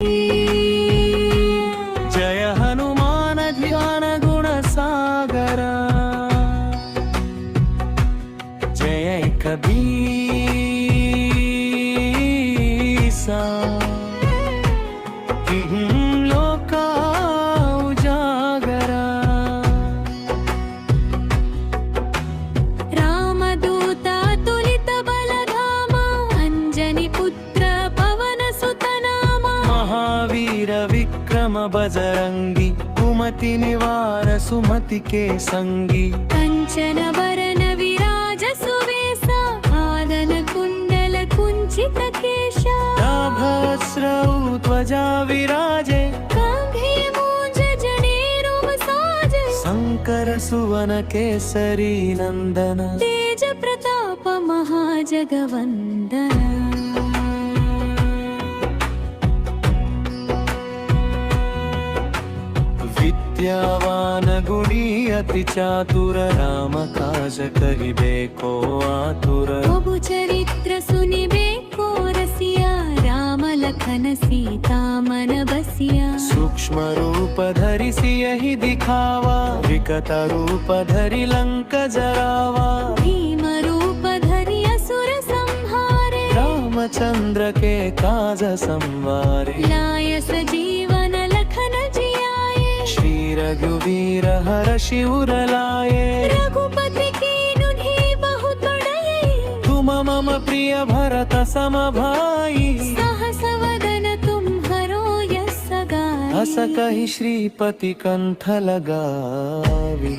जय हनुमान ज्ञान गुण सागर जय कबीसा लोका उजागरा रामदूता तुलित बलधामा अंजनी पुत्र पवन सुत नामा महावीर विक्रम बजरंगी कुमति निवार सुमति के संगी कंचन वरन विराज सुवेसा आदन कुंडल कुंचित केशा नाभस्रौ ध्वजा विराजे कांधे मूंज जनेऊ साजे शंकर सुवन केसरी नंदन तेज प्रताप महाजगवंदन विद्यावान गुणी अति चातुर राम काज कहिबे को आतुर प्रभु चरित्र सुनिबे को रसिया राम लखन सीता मन बसिया सूक्ष्म रूप धरि सियहि दिखावा विकट रूप धरि लंक जरावा भीम रूप धरि असुर संहारे रामचंद्र के काज संवारे लाय सजीवन लखन जियाए श्री रघुवीर हर्षि उर लाए रघुपति कीन्ही बहुत बड़ाई तुम मम प्रिय भरत सम भाई सहस वदन तुम्हरो यस गाई अस कहि श्रीपति कंठ लगावी।